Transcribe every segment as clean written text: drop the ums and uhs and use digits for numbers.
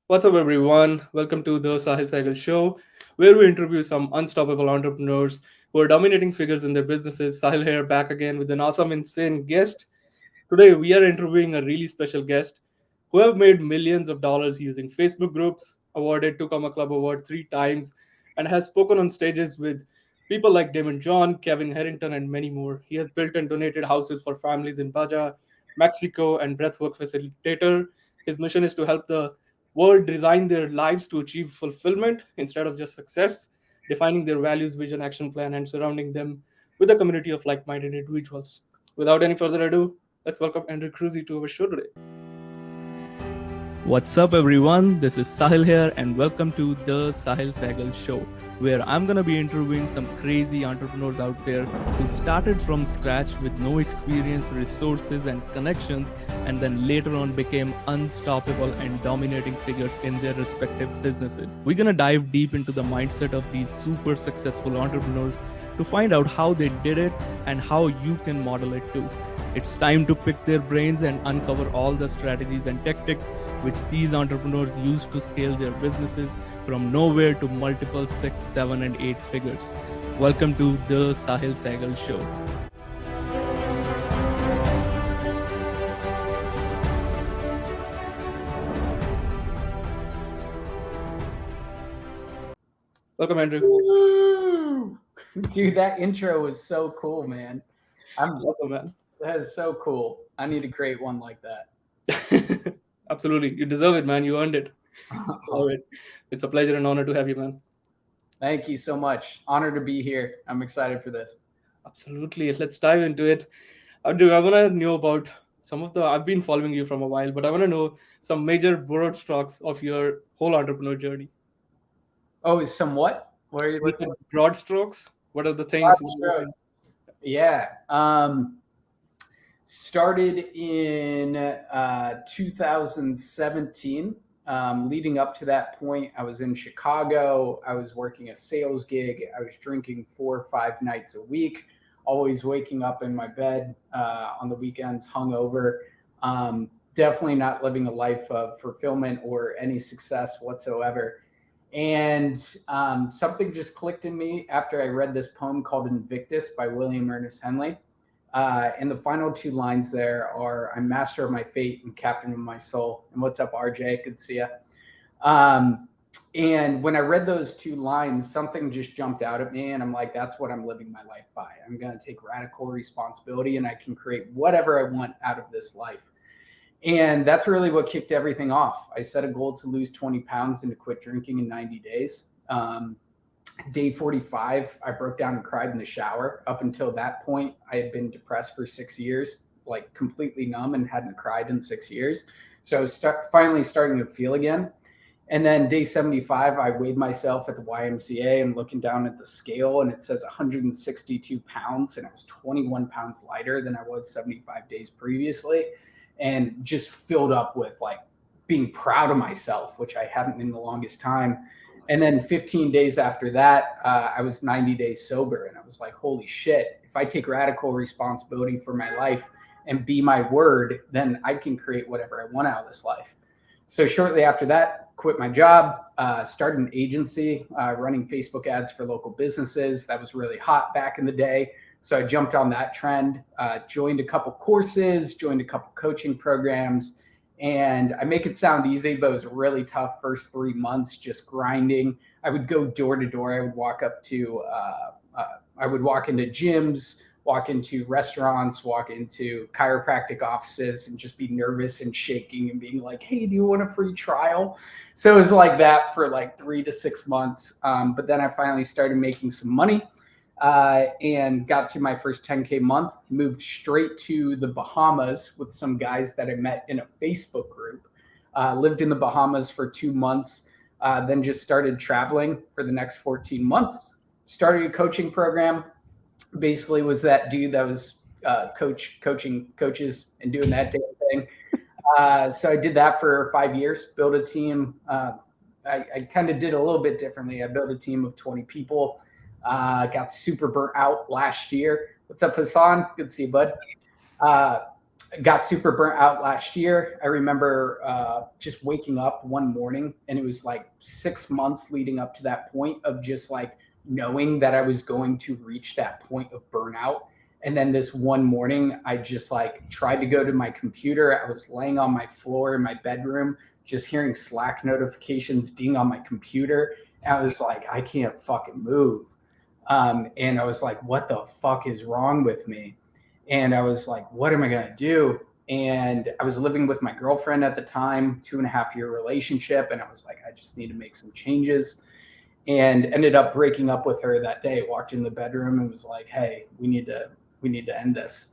What's up, everyone? Welcome to the Sehgal Show, where we interview some unstoppable entrepreneurs who are dominating figures in their businesses. Sahil here, back again with an awesome, insane guest. Today, we are interviewing a really special guest who have made millions of dollars using Facebook groups, awarded to Comma Club Award 3 times, and has spoken on stages with people like Daymond John, Kevin Harrington, and many more. He has built and donated houses for families in Baja, Mexico, and breathwork facilitator. His mission is to help the world design their lives to achieve fulfillment instead of just success, defining their values, vision, action plan, and surrounding them with a community of like minded individuals. Without any further ado, let's welcome Andrew Kroeze to our show today. What's up, everyone? This is Sahil here, and welcome to the Sehgal Show, where I'm gonna be interviewing some crazy entrepreneurs out there who started from scratch with no experience, resources, and connections, and then later on became unstoppable and dominating figures in their respective businesses. We're gonna dive deep into the mindset of these super successful entrepreneurs to find out how they did it and how you can model it too. It's time to pick their brains and uncover all the strategies and tactics which these entrepreneurs use to scale their businesses from nowhere to multiple 6, 7, and 8 figures. Welcome to the Sehgal Show. Welcome, Andrew. Woo! Dude, that intro was so cool, man. Awesome, man. That is so cool. I need to create one like that. Absolutely. You deserve it, man. You earned it. Love it. It's a pleasure and honor to have you, man. Thank you so much. Honor to be here. I'm excited for this. Absolutely. Let's dive into it. Andrew, I want to know about I've been following you from a while, but I want to know some major broad strokes of your whole entrepreneur journey. Oh, is somewhat? What are you With looking the broad strokes, what are the things? Broad strokes. Yeah. Started in 2017. Leading up to that point, I was in Chicago. I was working a sales gig. I was drinking 4 or 5 nights a week, always waking up in my bed on the weekends, hungover. Definitely not living a life of fulfillment or any success whatsoever. And something just clicked in me after I read this poem called Invictus by William Ernest Henley. And the final 2 lines there are, I'm master of my fate and captain of my soul. And what's up, RJ? Good to see you. And when I read those 2 lines, something just jumped out at me. And I'm like, that's what I'm living my life by. I'm going to take radical responsibility and I can create whatever I want out of this life. And that's really what kicked everything off. I set a goal to lose 20 pounds and to quit drinking in 90 days. Day 45, I broke down and cried in the shower. Up until that point, I had been depressed for 6 years, like completely numb and hadn't cried in 6 years. So I was finally starting to feel again. And then day 75, I weighed myself at the YMCA and looking down at the scale and it says 162 pounds and I was 21 pounds lighter than I was 75 days previously. And just filled up with like being proud of myself, which I hadn't in the longest time. And then 15 days after that, I was 90 days sober. And I was like, holy shit, if I take radical responsibility for my life and be my word, then I can create whatever I want out of this life. So shortly after that, quit my job, started an agency running Facebook ads for local businesses. That was really hot back in the day. So I jumped on that trend, joined a couple courses, joined a couple coaching programs, and I make it sound easy, but it was a really tough first 3 months, just grinding. I would go door to door. I would walk into gyms, walk into restaurants, walk into chiropractic offices and just be nervous and shaking and being like, hey, do you want a free trial? So it was like that for like 3 to 6 months. But then I finally started making some money. And got to my first 10K month, moved straight to the Bahamas with some guys that I met in a Facebook group, lived in the Bahamas for 2 months, then just started traveling for the next 14 months, started a coaching program, basically was that dude that was coaching coaches and doing that damn thing. So I did that for 5 years, built a team. I kind of did a little bit differently. I built a team of 20 people. Got super burnt out last year. What's up, Hassan? Good to see you, bud. got super burnt out last year. I remember just waking up one morning, and it was like 6 months leading up to that point of just like knowing that I was going to reach that point of burnout. And then this one morning, I just like tried to go to my computer. I was laying on my floor in my bedroom, just hearing Slack notifications ding on my computer. And I was like, I can't fucking move. And I was like, what the fuck is wrong with me? And I was like, what am I going to do? And I was living with my girlfriend at the time, 2.5 year relationship. And I was like, I just need to make some changes, and ended up breaking up with her that day. Walked in the bedroom and was like, hey, we need to end this.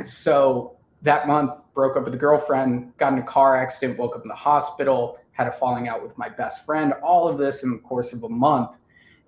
So that month, broke up with a girlfriend, got in a car accident, woke up in the hospital, had a falling out with my best friend, all of this in the course of a month,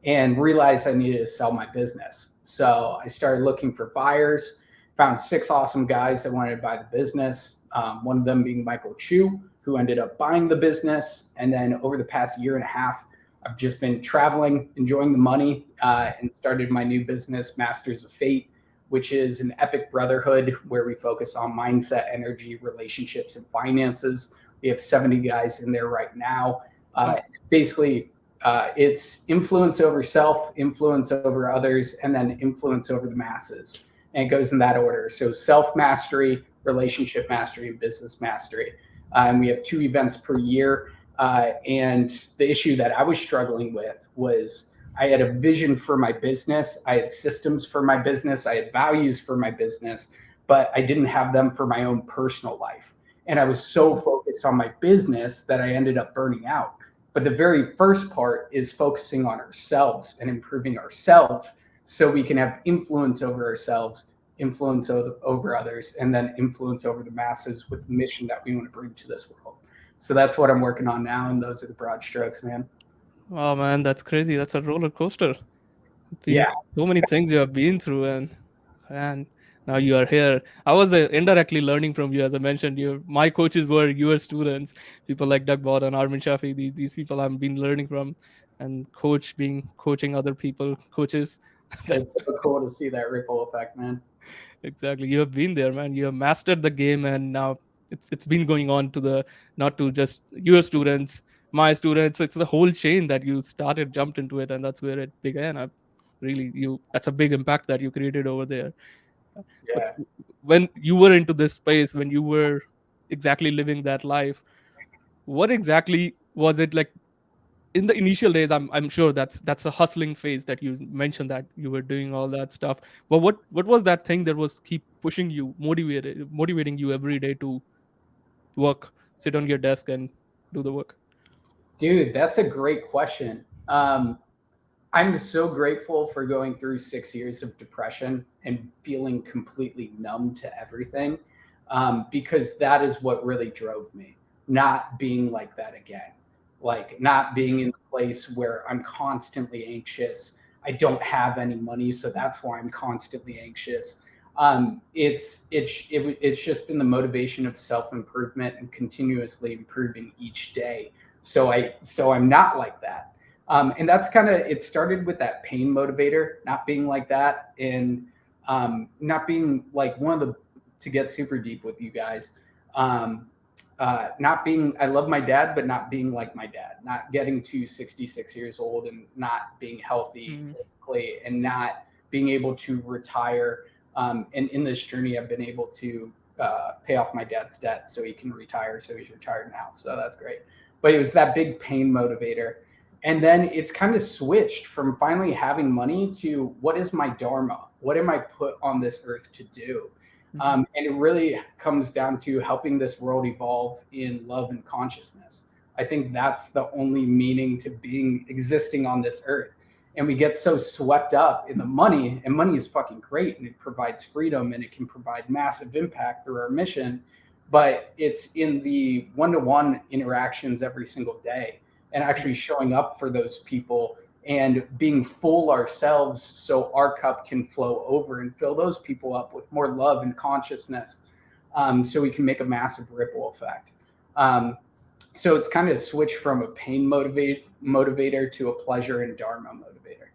and realized I needed to sell my business. So I started looking for buyers, found 6 awesome guys that wanted to buy the business. One of them being Michael Chu, who ended up buying the business. And then over the past year and a half, I've just been traveling, enjoying the money, and started my new business, Masters of Fate, which is an epic brotherhood where we focus on mindset, energy, relationships, and finances. We have 70 guys in there right now. Basically, it's influence over self, influence over others, and then influence over the masses. And it goes in that order. So self-mastery, relationship mastery, and business mastery. And we have 2 events per year. And the issue that I was struggling with was I had a vision for my business. I had systems for my business. I had values for my business, but I didn't have them for my own personal life. And I was so focused on my business that I ended up burning out. But the very first part is focusing on ourselves and improving ourselves so we can have influence over ourselves, influence over others, and then influence over the masses with the mission that we want to bring to this world. So that's what I'm working on now, and those are the broad strokes, man. Oh man, that's crazy. That's a roller coaster. Been Yeah, so many things you have been through, and now you are here. I was indirectly learning from you, as I mentioned. My coaches were your students, people like Doug Bott and Armin Shafi. These people I've been learning from, and coaching other people, coaches. it's so cool to see that ripple effect, man. Exactly. You have been there, man. You have mastered the game, and now it's been going on to the not to just your students, my students. It's the whole chain that you started, jumped into it, and that's where it began. Really, you that's a big impact that you created over there. But Yeah. when you were into this space, when you were exactly living that life, what exactly was it like? In the initial days, I'm sure that's a hustling phase that you mentioned, that you were doing all that stuff. But what was that thing that was keep pushing you, motivating you every day to work, sit on your desk and do the work? Dude, that's a great question. I'm so grateful for going through 6 years of depression and feeling completely numb to everything, because that is what really drove me. Not being like that again, like not being in a place where I'm constantly anxious. I don't have any money, so that's why I'm constantly anxious. It's just been the motivation of self improvement and continuously improving each day. So I'm not like that. And that's kind of, it started with that pain motivator, not being like that, and not being like to get super deep with you guys, not being, I love my dad, but not being like my dad, not getting to 66 years old and not being healthy physically and not being able to retire. And in this journey, I've been able to pay off my dad's debt so he can retire. So he's retired now. So that's great. But it was that big pain motivator. And then it's kind of switched from finally having money to what is my dharma? What am I put on this earth to do? And it really comes down to helping this world evolve in love and consciousness. I think that's the only meaning to existing on this earth. And we get so swept up in the money, and money is fucking great, and it provides freedom, and it can provide massive impact through our mission. But it's in the one-to-one interactions every single day, and actually showing up for those people and being full ourselves so our cup can flow over and fill those people up with more love and consciousness, so we can make a massive ripple effect. So it's kind of switched from a pain motivator to a pleasure and dharma motivator.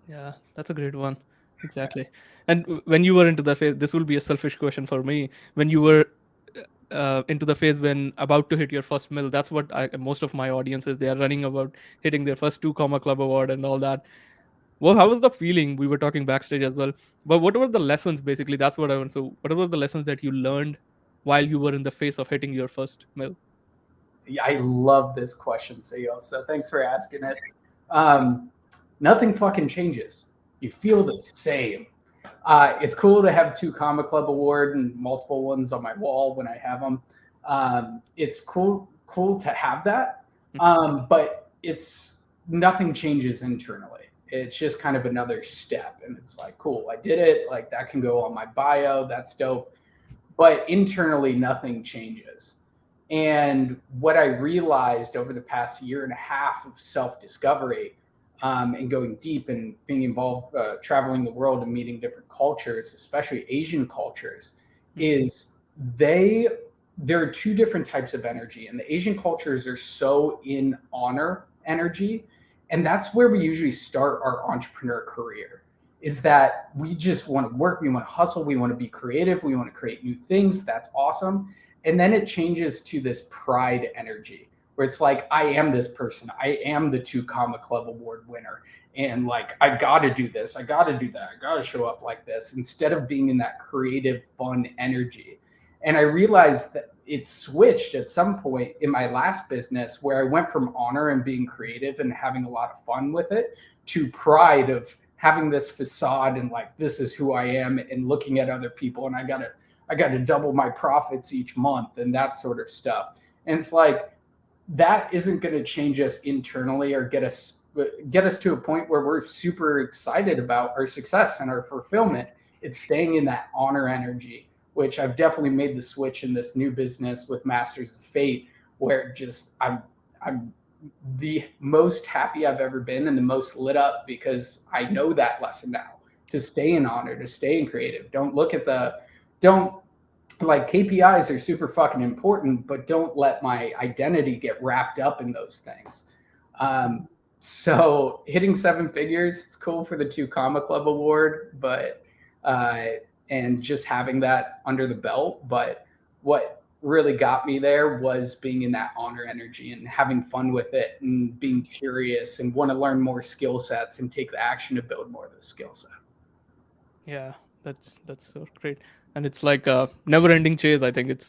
Yeah, that's a great one. Exactly. And when you were into the phase, this will be a selfish question for me. When you were into the phase when about to hit your first mill, that's what most of my audiences, they are running about hitting their first 2 comma club award and all that. Well, how was the feeling? We were talking backstage as well. But what were the lessons basically? That's what I want. So, what were the lessons that you learned while you were in the phase of hitting your first mill? Yeah, I love this question, Sahil. So thanks for asking it. Um, Nothing fucking changes. You feel the same. It's cool to have 2 comma club award and multiple ones on my wall when I have them. It's cool to have that, but it's nothing changes internally. It's just kind of another step, and it's like, cool, I did it. Like that can go on my bio. That's dope. But internally, nothing changes. And what I realized over the past year and a half of self discovery, and going deep and being involved, traveling the world and meeting different cultures, especially Asian cultures, is they there are two different types of energy, and the Asian cultures are so in honor energy, and that's where we usually start our entrepreneur career. Is that we just want to work, we want to hustle, we want to be creative, we want to create new things. That's awesome. And then it changes to this pride energy where it's like, I am this person. I am the 2 comma club award winner. And like, I got to do this. I got to do that. I got to show up like this instead of being in that creative, fun energy. And I realized that it switched at some point in my last business where I went from honor and being creative and having a lot of fun with it to pride of having this facade and like, this is who I am, and looking at other people and I got to double my profits each month and that sort of stuff. And it's like, that isn't going to change us internally or get us to a point where we're super excited about our success and our fulfillment. It's staying in that honor energy, which I've definitely made the switch in this new business with Masters of Fate, where just I'm the most happy I've ever been and the most lit up because I know that lesson now, to stay in honor, to stay in creative. Don't like, KPIs are super fucking important, but don't let my identity get wrapped up in those things. So hitting 7 figures, it's cool for the 2 comma club award, but and just having that under the belt. But what really got me there was being in that honor energy and having fun with it and being curious and want to learn more skill sets and take the action to build more of those skill sets. Yeah, that's so great. And it's like a never-ending chase. I think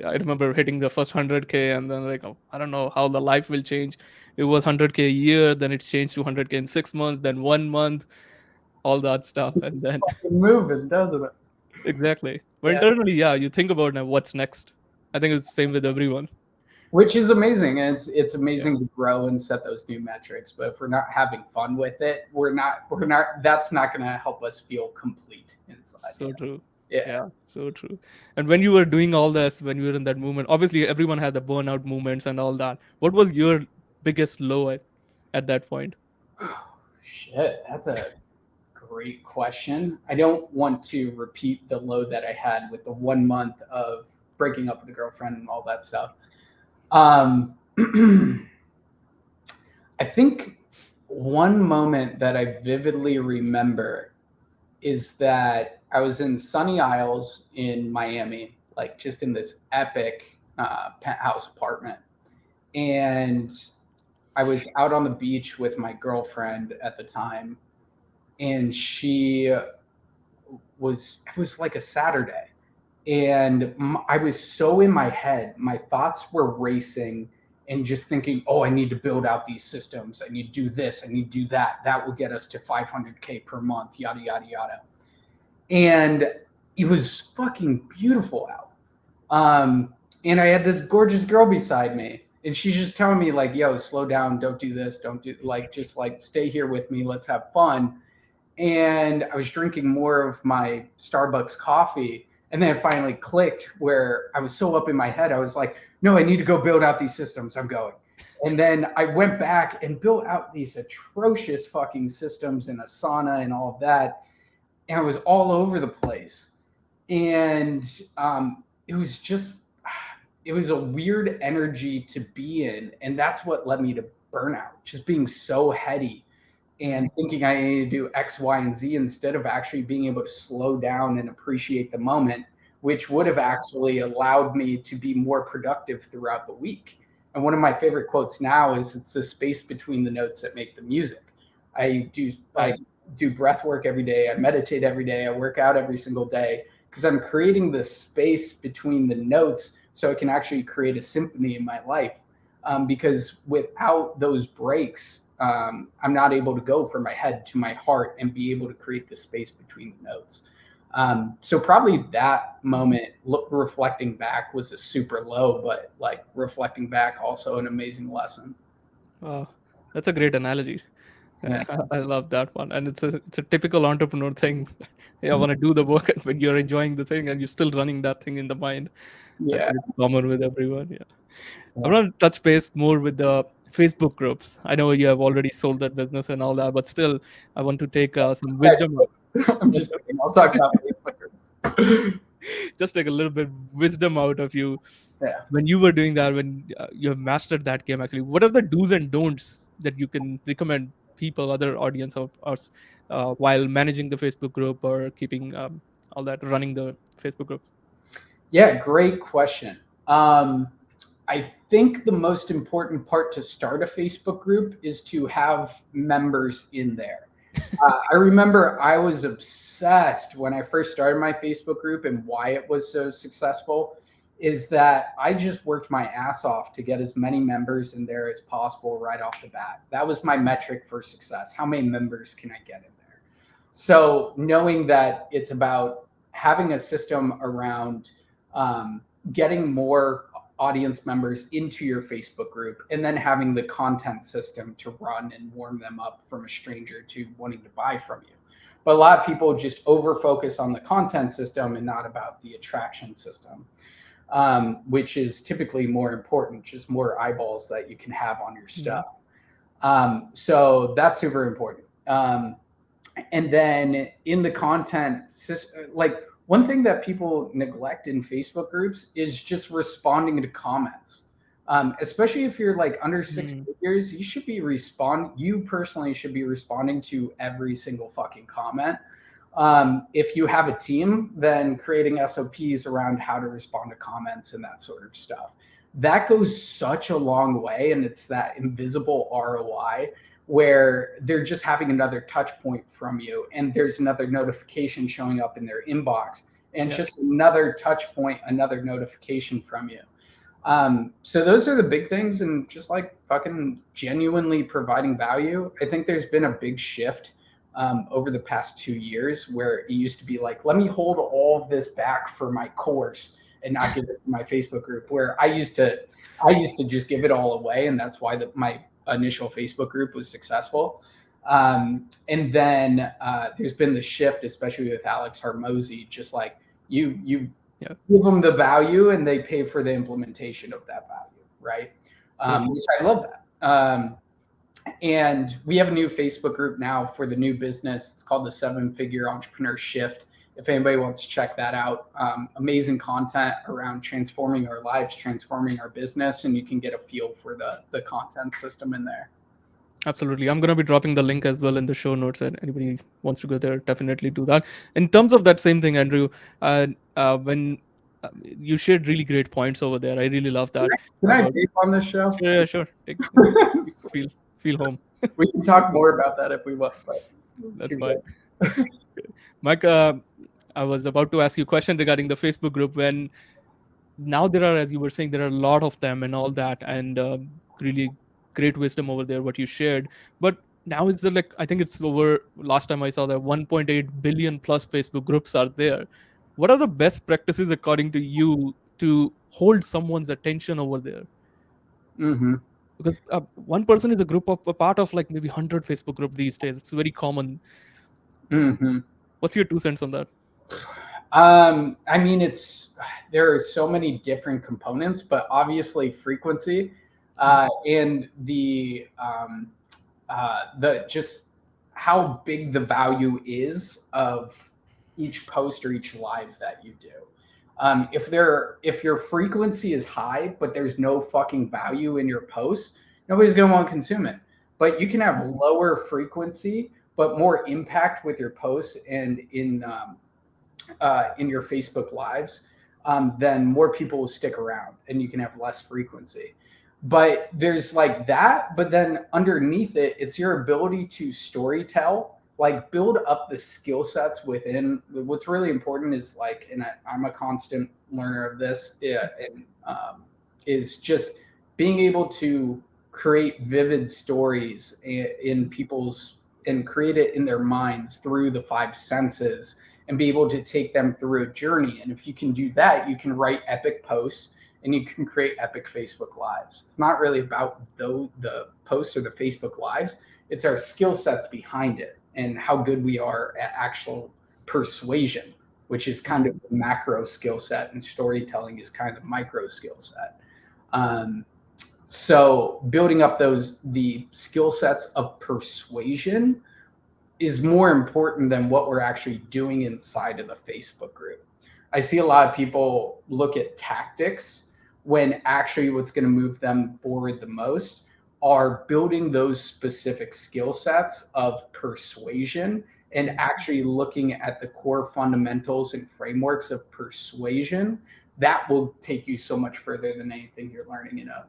I remember hitting the first 100K, and then like, oh, I don't know how the life will change. It was 100K a year, then it's changed to 100K in 6 months, then 1 month, all that stuff, and then Fucking moving, doesn't it? exactly. But Yeah. internally, yeah, you think about now what's next. I think it's the same with everyone. Which is amazing. And it's Yeah, amazing to grow and set those new metrics. But if we're not having fun with it, we're not that's not gonna help us feel complete inside. so true. Yeah. Yeah, so true. And when you were doing all this, when you were in that movement, obviously everyone had the burnout moments and all that. What was your biggest low at that point? Shit, that's a great question. I don't want to repeat the load that I had with the 1 month of breaking up with a girlfriend and all that stuff. Um, I think one moment that I vividly remember is that I was in Sunny Isles in Miami, like just in this epic penthouse apartment. And I was out on the beach with my girlfriend at the time, and it was like a Saturday. And I was so in my head, my thoughts were racing and just thinking, oh, I need to build out these systems. I need to do this. I need to do that. That will get us to 500K per month, yada, yada, yada. And it was fucking beautiful out. And I had this gorgeous girl beside me, and she's just telling me like, yo, slow down. Don't do this. Don't do like, just like stay here with me. Let's have fun. And I was drinking more of my Starbucks coffee. And then it finally clicked where I was so up in my head. I was like, no, I need to go build out these systems. I'm going. And then I went back and built out these atrocious fucking systems in Asana and all of that. And I was all over the place. And it was a weird energy to be in. And that's what led me to burnout, just being so heady and thinking I need to do X, Y, and Z instead of actually being able to slow down and appreciate the moment, which would have actually allowed me to be more productive throughout the week. And one of my favorite quotes now is, "It's the space between the notes that make the music." I do breath work every day. I meditate every day. I work out every single day because I'm creating the space between the notes so I can actually create a symphony in my life. Because without those breaks, I'm not able to go from my head to my heart and be able to create the space between the notes. So probably that moment, reflecting back, was a super low, but like reflecting back, also an amazing lesson. Wow, that's a great analogy. Yeah. I love that one, and it's a typical entrepreneur thing. Yeah, I want to do the work, and when you're enjoying the thing, and you're still running that thing in the mind. That's Yeah. very common with everyone. Yeah, I'm Yeah. gonna touch base more with the Facebook groups. I know you have already sold that business and all that, but still, I want to take some wisdom. I'm just kidding. I'll talk about Facebook. Just take a little bit wisdom out of you Yeah. when you were doing that, when you have mastered that game. Actually, what are the do's and don'ts that you can recommend people, other audience of us, while managing the Facebook group or keeping all that, running the Facebook group? Yeah, great question. I think the most important part to start a Facebook group is to have members in there. I remember I was obsessed when I first started my Facebook group, and why it was so successful is that I just worked my ass off to get as many members in there as possible right off the bat. That was my metric for success. How many members can I get in there? So knowing that it's about having a system around getting more audience members into your Facebook group, and then having the content system to run and warm them up from a stranger to wanting to buy from you. But a lot of people just over focus on the content system and not about the attraction system, which is typically more important, just more eyeballs that you can have on your stuff. So that's super important. And then in the content system, like, one thing that people neglect in Facebook groups is just responding to comments. Especially if you're like under 6 figures, you should be you personally should be responding to every single fucking comment. If you have a team, then creating SOPs around how to respond to comments and that sort of stuff. That goes such a long way, and it's that invisible ROI where they're just having another touch point from you, and there's another notification showing up in their inbox, and just another touch point, another notification from you. So those are the big things, and just like fucking genuinely providing value. I think there's been a big shift over the past 2 years, where it used to be like, let me hold all of this back for my course and not give it to my Facebook group, where I used to just give it all away, and that's why my initial Facebook group was successful. And then there's been the shift, especially with Alex Hormozi, just like you give them the value and they pay for the implementation of that value, right? Which I love that. And we have a new Facebook group now for the new business. It's called the 7-Figure Entrepreneur Shift. If anybody wants to check that out, amazing content around transforming our lives, transforming our business, and you can get a feel for the content system in there. Absolutely. I'm going to be dropping the link as well in the show notes, and anybody wants to go there, definitely do that. In terms of that same thing, Andrew, when you shared really great points over there. I really love that. Can I vape on this show? Yeah, sure. Feel home. We can talk more about that if we want, but that's fine. Mike, I was about to ask you a question regarding the Facebook group. When now there are, as you were saying, there are a lot of them and all that, and really great wisdom over there, what you shared. But now it's like, I think it's over, last time I saw that 1.8 billion plus Facebook groups are there. What are the best practices according to you to hold someone's attention over there? Because one person is a part of like maybe 100 Facebook group these days. It's very common. What's your 2 cents on that? I mean, there are so many different components, but obviously frequency and the just how big the value is of each post or each live that you do. If your frequency is high, but there's no fucking value in your posts, nobody's going to want to consume it. but you can have lower frequency, but more impact with your posts and in your Facebook lives, then more people will stick around and you can have less frequency. But there's like that, but then underneath it, it's your ability to story tell, like build up the skill sets within. What's really important is like, and I'm a constant learner of this, is just being able to create vivid stories in people's and create it in their minds through the five senses and be able to take them through a journey. And if you can do that, you can write epic posts and you can create epic Facebook lives. It's not really about the posts or the Facebook lives. It's our skill sets behind it and how good we are at actual persuasion, which is kind of the macro skill set, and storytelling is kind of micro skill set. So building up the skill sets of persuasion is more important than what we're actually doing inside of the Facebook group. I see a lot of people look at tactics when actually what's going to move them forward the most are building those specific skill sets of persuasion and actually looking at the core fundamentals and frameworks of persuasion. That will take you so much further than anything you're learning in a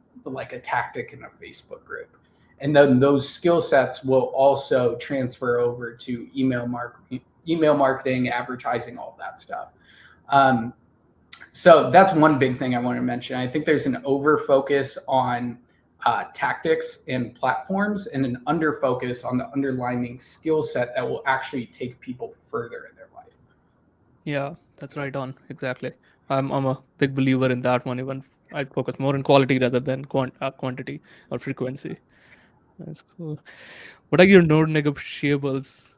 tactic in a Facebook group. And then those skill sets will also transfer over to email marketing, advertising, all of that stuff. So that's one big thing I want to mention. I think there's an over focus on tactics and platforms and an under focus on the underlying skill set that will actually take people further in their life. Yeah, that's right on. Exactly. I'm a big believer in that one. Even I focus more on quality rather than quantity or frequency. That's cool. What are your non-negotiables?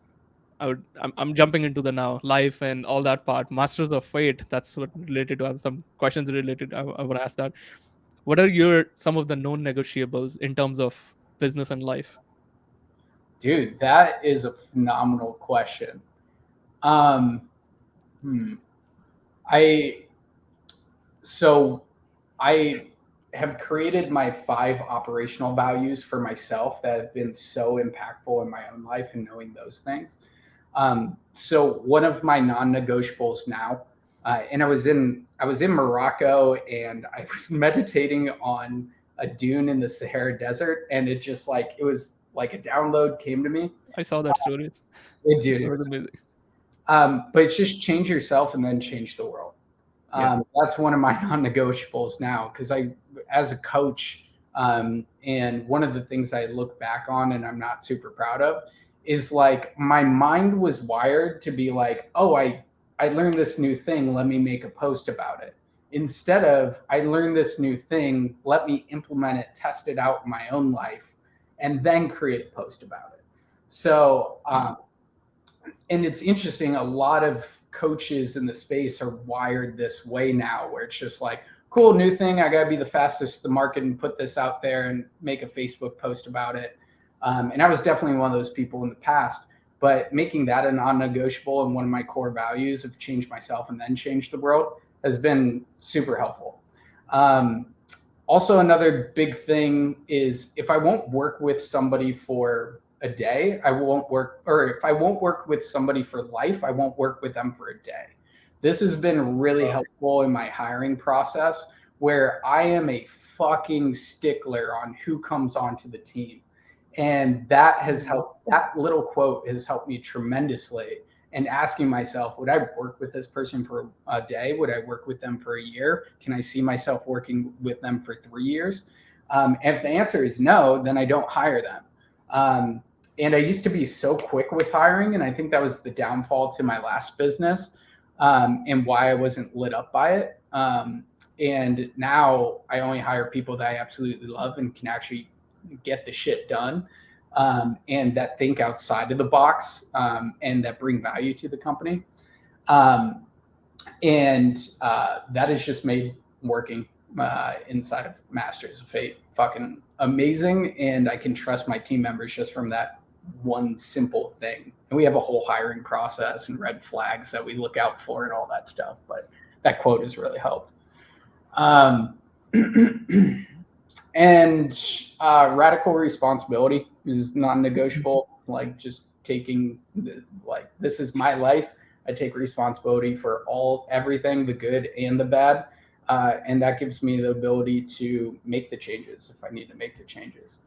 I'm jumping into the now life and all that part. Masters of Fate. That's what related to. I have some questions related. I would ask that. What are some of the non-negotiables in terms of business and life? Dude, that is a phenomenal question. I have created my 5 operational values for myself that have been so impactful in my own life and knowing those things. So one of my non-negotiables now, and I was in Morocco and I was meditating on a dune in the Sahara Desert, and it just it was like a download came to me. I saw that story. It was amazing. But it's just change yourself and then change the world. That's one of my non-negotiables now, because as a coach, and one of the things I look back on and I'm not super proud of is like my mind was wired to be like, oh, I learned this new thing, let me make a post about it. Instead of I learned this new thing, let me implement it, test it out in my own life, and then create a post about it. So, and it's interesting, a lot of coaches in the space are wired this way now, where it's just like, cool, new thing, I gotta be the fastest to the market and put this out there and make a Facebook post about it. And I was definitely one of those people in the past, but making that a non-negotiable and one of my core values of change myself and then change the world has been super helpful. Also, another big thing is if I won't work with somebody for a day, I won't work, or if I won't work with somebody for life, I won't work with them for a day. This has been really helpful in my hiring process, where I am a fucking stickler on who comes onto the team. And that has helped, that little quote has helped me tremendously. And asking myself, would I work with this person for a day? Would I work with them for a year? Can I see myself working with them for 3 years? And if the answer is no, then I don't hire them. And I used to be so quick with hiring, and I think that was the downfall to my last business, and why I wasn't lit up by it. And now I only hire people that I absolutely love and can actually get the shit done, and that think outside of the box, and that bring value to the company. And that has just made working inside of Masters of Fate fucking amazing. And I can trust my team members just from that one simple thing. And we have a whole hiring process and red flags that we look out for and all that stuff. But that quote has really helped. And radical responsibility. is non-negotiable. Like just taking this is my life. I take responsibility for everything, the good and the bad. And that gives me the ability to make the changes if I need to make the changes.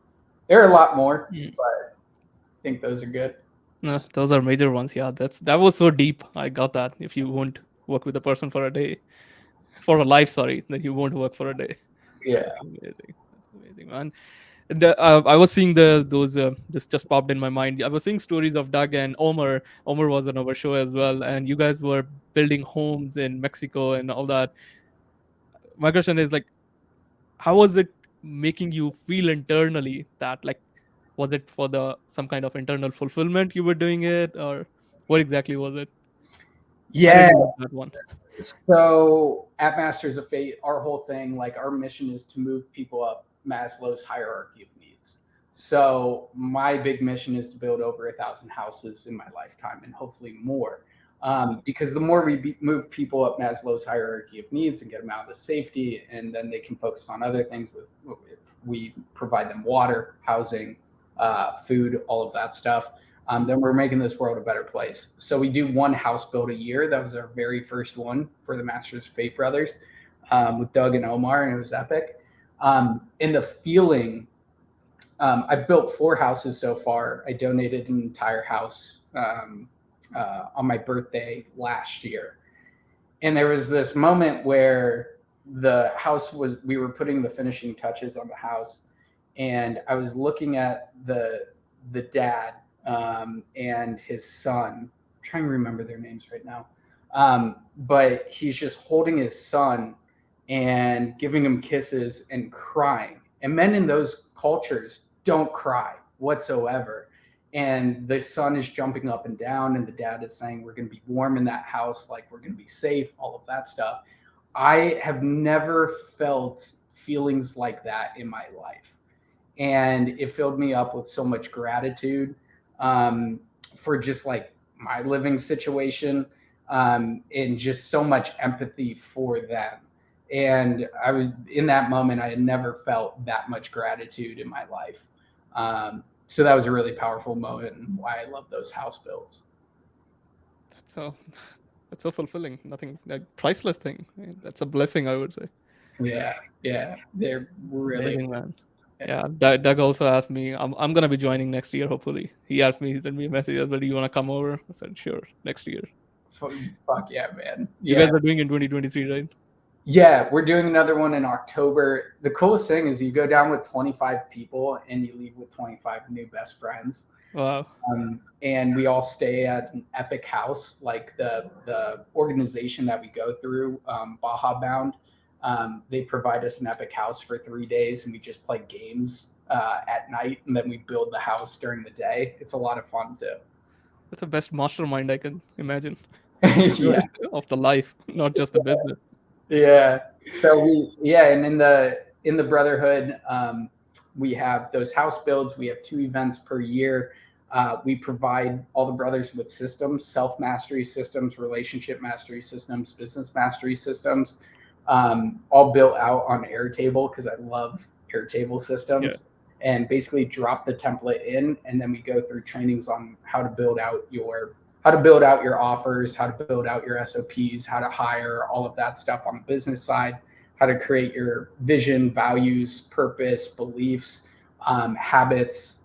There are a lot more, but I think those are good. No, those are major ones. Yeah, that was so deep. I got that. If you won't work with a person for a day, for a life, sorry, then you won't work for a day. Yeah. That's amazing. That's amazing, man. I was seeing those. This just popped in my mind. I was seeing stories of Doug and Omar. Omar was on our show as well, and you guys were building homes in Mexico and all that. My question is like, how was it making you feel internally? That like, was it for the some kind of internal fulfillment you were doing it, or what exactly was it? Why did Yeah. you love that one? So at Masters of Fate, our whole thing, like our mission is to move people up Maslow's hierarchy of needs. So my big mission is to build over 1,000 houses in my lifetime and hopefully more. Because the more we move people up Maslow's hierarchy of needs and get them out of the safety, and then they can focus on other things. If we provide them water, housing, food, all of that stuff, then we're making this world a better place. So we do one house build a year. That was our very first one for the Masters of Fate brothers with Doug and Omar, and it was epic. And the feeling, I've built 4 houses so far. I donated an entire house on my birthday last year. And there was this moment where we were putting the finishing touches on the house, and I was looking at the dad and his son. I'm trying to remember their names right now. But he's just holding his son and giving him kisses and crying. And men in those cultures don't cry whatsoever. And the son is jumping up and down, and the dad is saying, we're going to be warm in that house, like we're going to be safe, all of that stuff. I have never felt feelings like that in my life. And it filled me up with so much gratitude for just like my living situation, and just so much empathy for them. And in that moment, I had never felt that much gratitude in my life. So that was a really powerful moment, and why I love those house builds. That's so fulfilling. Nothing like priceless thing. That's a blessing, I would say. Yeah, they're really amazing, man. Yeah, Doug also asked me. I'm gonna be joining next year. Hopefully, he asked me. He sent me a message. But do you want to come over? I said sure. Next year. Fuck yeah, man. You guys are doing in 2023, right? Yeah, we're doing another one in October. The coolest thing is you go down with 25 people and you leave with 25 new best friends. Wow. And we all stay at an epic house. Like the organization that we go through, Baja Bound, they provide us an epic house for 3 days, and we just play games at night, and then we build the house during the day. It's a lot of fun too. That's the best mastermind I can imagine. Yeah. Of the life, not just the business. Yeah. So and in the Brotherhood, we have those house builds. We have 2 events per year. We provide all the brothers with systems, self-mastery systems, relationship mastery systems, business mastery systems, all built out on Airtable, because I love Airtable systems. Yeah. And basically drop the template in, and then we go through trainings on how to build out your offers, how to build out your SOPs, how to hire, all of that stuff on the business side, how to create your vision, values, purpose, beliefs, habits,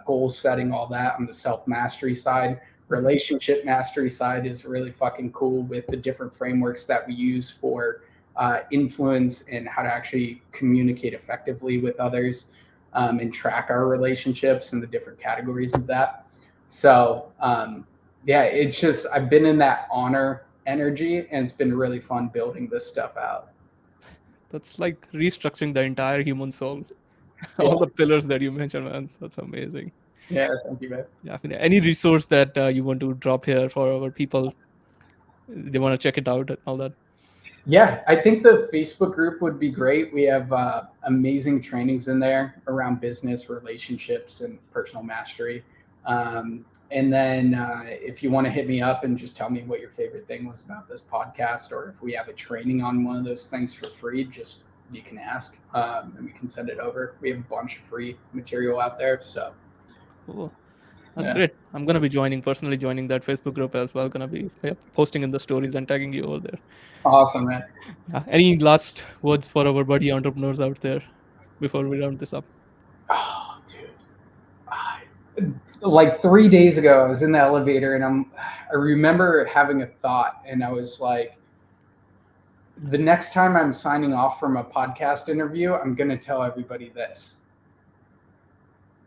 goal setting, all that on the self-mastery side. Relationship mastery side is really fucking cool with the different frameworks that we use for influence and how to actually communicate effectively with others, and track our relationships and the different categories of that. So, yeah, it's just, I've been in that honor energy, and it's been really fun building this stuff out. That's like restructuring the entire human soul. All the pillars that you mentioned, man. That's amazing. Yeah, thank you, man. Yeah, any resource that you want to drop here for our people, they want to check it out and all that? Yeah, I think the Facebook group would be great. We have amazing trainings in there around business, relationships, and personal mastery. And then if you want to hit me up and just tell me what your favorite thing was about this podcast, or if we have a training on one of those things for free, just you can ask, and we can send it over. We have a bunch of free material out there. So Cool. That's Yeah. great. I'm gonna be personally joining that Facebook group as well. Gonna be posting in the stories and tagging you over there. Awesome, man. Yeah. Any last words for our buddy entrepreneurs out there before we round this up? Oh, dude. I- Like 3 days ago, I was in the elevator and I remember having a thought, and I was like, the next time I'm signing off from a podcast interview, I'm going to tell everybody this.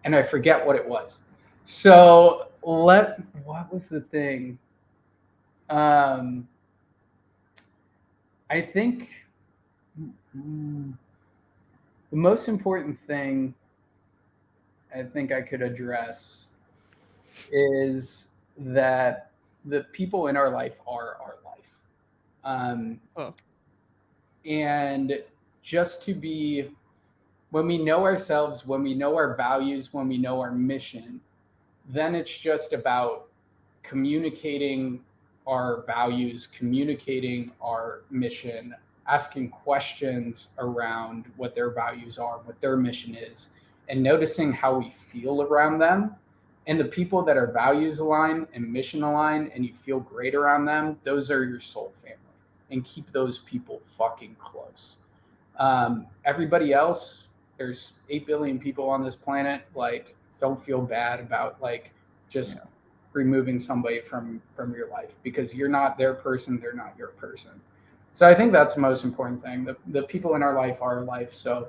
And I forget what it was. So what was the thing? Um, I think the most important thing I think I could address is that the people in our life are our life. Um, Oh, and just to be, when we know ourselves, when we know our values, when we know our mission, then it's just about communicating our values, communicating our mission, asking questions around what their values are, what their mission is, and noticing how we feel around them. And the people that are values aligned and mission aligned and you feel great around them, those are your soul family. And keep those people fucking close. Everybody else, there's 8 billion people on this planet. Like, don't feel bad about like just yeah. removing somebody from your life, because you're not their person, they're not your person. So I think that's the most important thing. The people in our life are our life, so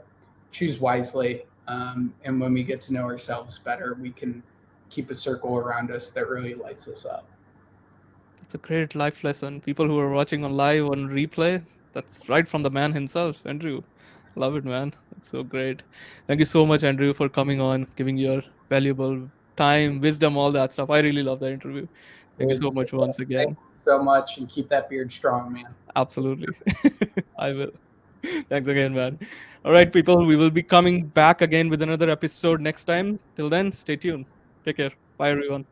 choose wisely. And when we get to know ourselves better, we can keep a circle around us that really lights us up. That's a great life lesson. People who are watching on live on replay, that's right from the man himself, Andrew. Love it, man. That's so great. Thank you so much, Andrew, for coming on, giving your valuable time, wisdom, all that stuff. I really love that interview. Thank you so It's much once Thank again. you so much, and keep that beard strong, man. Absolutely. I will. Thanks again, man. All right, people, we will be coming back again with another episode next time. Till then, stay tuned. Take care. Bye, everyone.